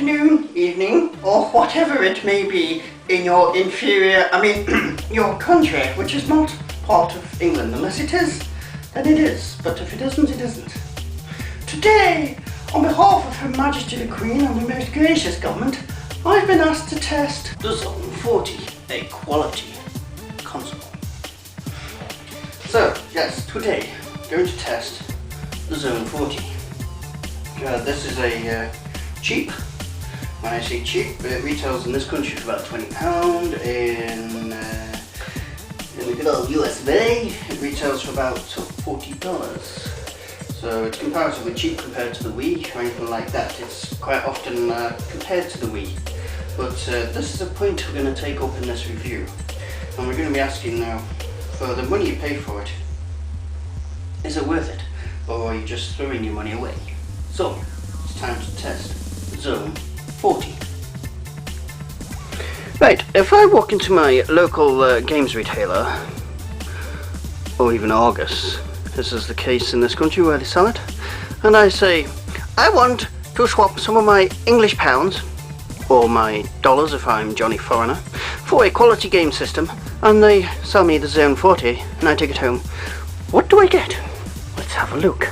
afternoon, evening, or whatever it may be in your your country, which is not part of England. Unless it is, then it is. But if it isn't, it isn't. Today, on behalf of Her Majesty the Queen and the most gracious government, I've been asked to test the Zone 40, a quality console. So, yes, today, I'm going to test the Zone 40. This is a cheap. When I say cheap, it retails in this country for about £20. In the good old US of A, it retails for about $40. So it's comparatively cheap compared to the Wii or anything like that. It's quite often compared to the Wii. But this is a point we're going to take up in this review. And we're going to be asking now, for the money you pay for it, is it worth it? Or are you just throwing your money away? So, it's time to test Zone 40. Right, if I walk into my local games retailer, or even Argus, this is the case in this country where they sell it, and I say, I want to swap some of my English pounds, or my dollars if I'm Johnny Foreigner, for a quality game system, and they sell me the Zone 40, and I take it home, what do I get? Let's have a look.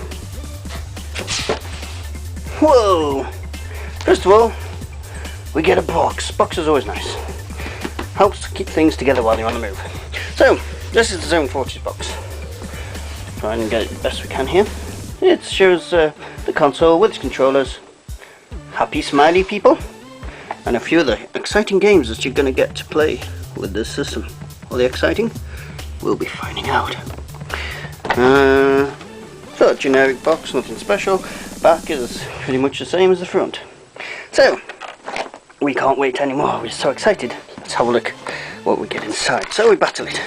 Whoa! First of all, we get a box. Box is always nice. Helps to keep things together while you're on the move. So, this is the Zone 40 box. Try and get it the best we can here. It shows the console with its controllers, happy smiley people, and a few of the exciting games that you're going to get to play with this system. Are they exciting? We'll be finding out. So, generic box, nothing special. Back is pretty much the same as the front. So, we can't wait anymore. We're so excited. Let's have a look what we get inside. So we battle it.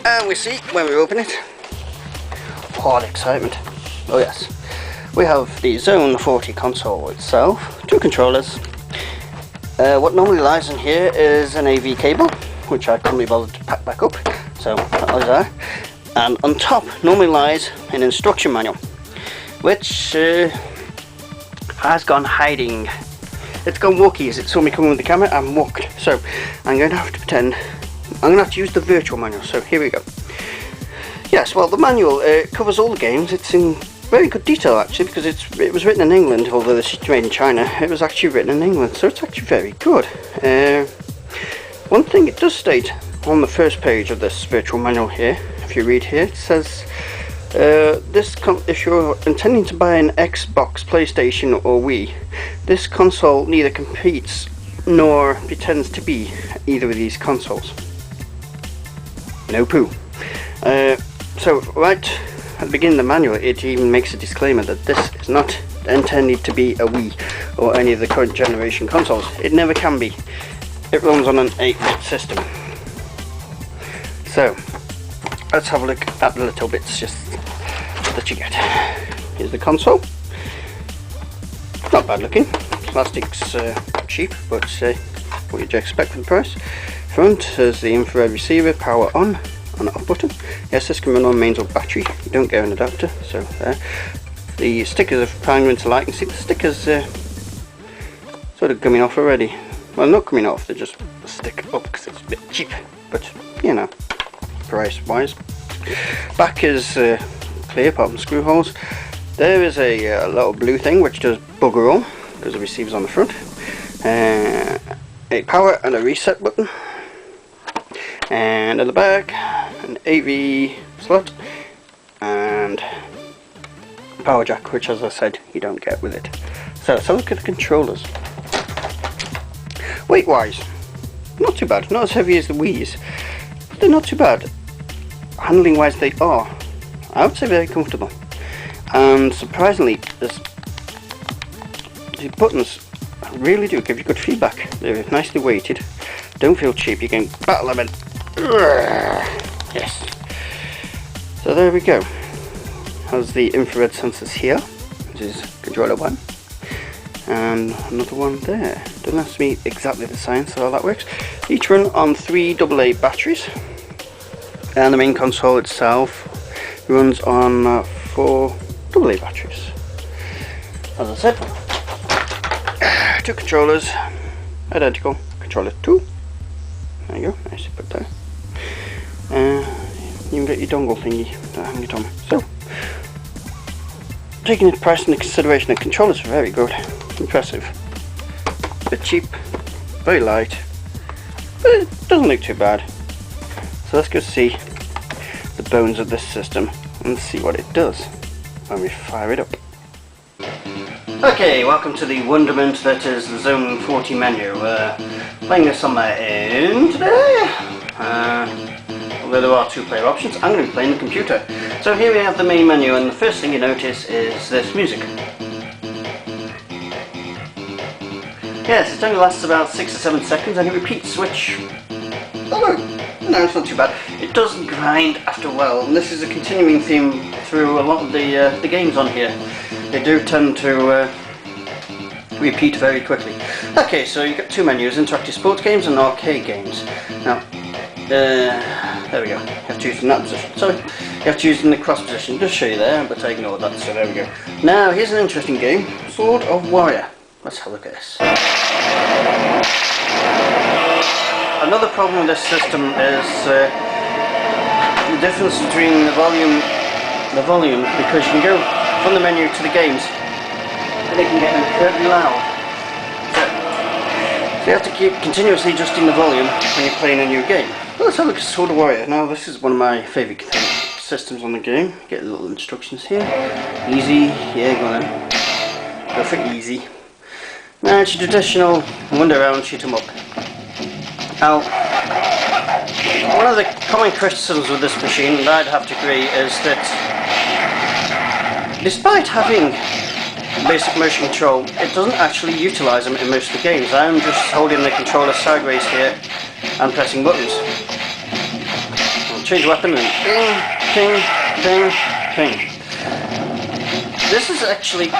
And we see when we open it. What excitement. Oh yes. We have the Zone 40 console itself. 2 controllers. What normally lies in here is an AV cable, which I couldn't be bothered to pack back up. So that lies there. And on top normally lies an instruction manual, which has gone hiding. It's gone wookie. As it saw me coming with the camera, I'm walked. So I'm going to have to pretend. I'm going to have to use the virtual manual. So here we go. Yes, well, the manual covers all the games. It's in very good detail actually, because it was written in England, although this is made in China. It was actually written in England, so it's actually very good. One thing it does state on the first page of this virtual manual here, if you read here, it says, if you're intending to buy an Xbox, PlayStation or Wii, this console neither competes nor pretends to be either of these consoles. No poo. So right at the beginning of the manual, it even makes a disclaimer that this is not intended to be a Wii or any of the current generation consoles. It never can be. It runs on an 8-bit system. So let's have a look at the little bits just that you get. Here's the console. Not bad looking. Plastic's cheap, but what you'd expect for the price. Front is the infrared receiver, power on and off button. Yes, this can run on mains or battery. You don't get an adapter, so there. The stickers are primed into light. You can see the stickers sort of coming off already. Well, not coming off, they just stick up because it's a bit cheap, but you know, price wise. Back is clear apart from screw holes. There is a little blue thing which does bugger all because the receiver's on the front. A power and a reset button, and at the back an AV slot and power jack, which as I said you don't get with it. So let's have a look at the controllers. Weight wise, not too bad, not as heavy as the Wii's, but they're not too bad. Handling wise they are, I would say, very comfortable, and surprisingly the buttons really do give you good feedback. They're nicely weighted, don't feel cheap, you can battle them in. Yes, so there we go. Has the infrared sensors here, which is controller 1, and another one there. Doesn't have to be exactly the science of how that works. Each run on 3 AA batteries, and the main console itself runs on 4 AA batteries. As I said, two controllers, identical, controller 2. There you go, nicely put there. You can get your dongle thingy to hang it on. So, taking the price into consideration, the controllers are very good, impressive. Bit cheap, very light, but it doesn't look too bad. So let's go see the bones of this system and see what it does when we fire it up. Okay, welcome to the wonderment that is the Zone 40 menu. Playing this on my own today. Although there are 2-player options, I'm going to be playing the computer. So here we have the main menu, and the first thing you notice is this music. Yes, it only lasts about 6 or 7 seconds, and it repeats, which, although, no, it's not too bad. It doesn't grind after a while, and this is a continuing theme through a lot of the games on here. They do tend to repeat very quickly. Okay, so you've got 2 menus, interactive sports games and arcade games. Now, there we go. You have to use in that position. Sorry, you have to use in the cross position. Just show you there, but I ignored that, so there we go. Now, here's an interesting game, Sword of Warrior. Let's have a look at this. Another problem with this system is the difference between the volume, because you can go from the menu to the games, and it can get incredibly loud. So you have to keep continuously adjusting the volume when you're playing a new game. Well, let's have a look at Sword of Warrior. Now, this is one of my favourite systems on the game. Get little instructions here. Easy, yeah, go on then. Go for easy. Now, it's your traditional wander around, shoot 'em up. Now, one of the common criticisms with this machine, and I'd have to agree, is that despite having basic motion control, it doesn't actually utilise them in most of the games. I'm just holding the controller sideways here and pressing buttons. I'll change weapon and ding, ping, ding, ping. This is actually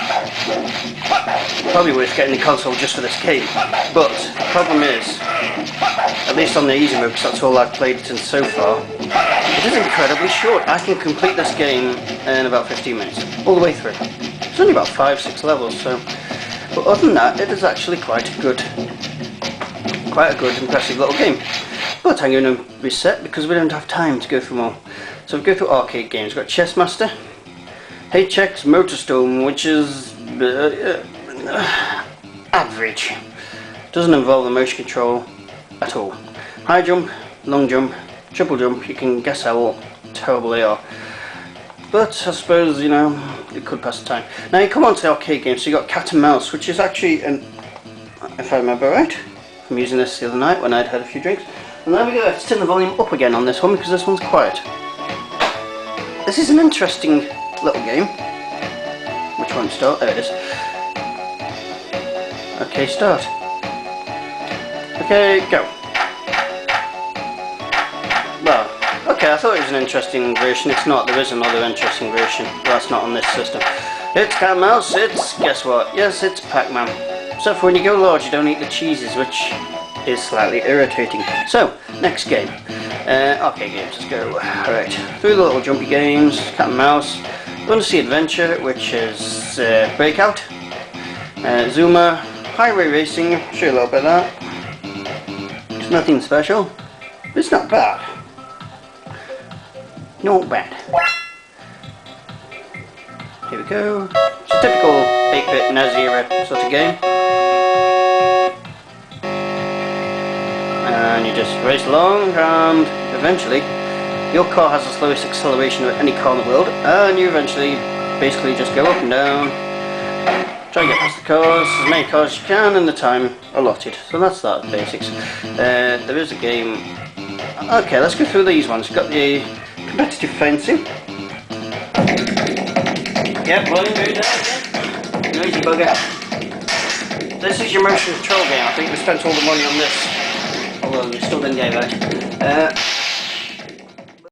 probably worth getting the console just for this game, but the problem is, at least on the easy mode, because that's all I've played it in so far, it is incredibly short. I can complete this game in about 15 minutes, all the way through. It's only about 5-6 levels, so. But other than that, it is actually quite a good, impressive little game. But I'm going to reset because we don't have time to go through them all. So we go through arcade games. We've got Chess Master, HX Motorstorm, which is average. Doesn't involve the motion control at all. High jump, long jump, triple jump. You can guess how terrible they are. But I suppose, you know, it could pass the time. Now you come on to the arcade game, so you got Cat and Mouse, which is actually, if I remember right, I'm using this the other night when I'd had a few drinks. And then we go to turn the volume up again on this one because this one's quiet. This is an interesting little game. Which one start? There it is. Okay, start. Okay, go. Well, okay, I thought it was an interesting version. It's not. There is another interesting version. Well, that's not on this system. It's Cat and Mouse. It's, guess what? Yes, it's Pac-Man. Except for when you go large, you don't eat the cheeses, which is slightly irritating. So, next game. Arcade games. Let's go. Alright. Through the little jumpy games. Cat and Mouse. Undersea Adventure, which is Breakout. Zuma. Highway Racing. Show you a little bit of that. It's nothing special. It's not bad. Not bad. Here we go. It's a typical 8-bit NES era sort of game. And you just race along, and eventually your car has the slowest acceleration of any car in the world, and you eventually basically just go up and down, try and get past the cars, as many cars as you can in the time allotted. So that's that, basics. There is a game. Okay, let's go through these ones. You've got the competitive fencing. Yep, volume very down. Noisy bugger. This is your motion control game. I think we spent all the money on this, although we still didn't get it.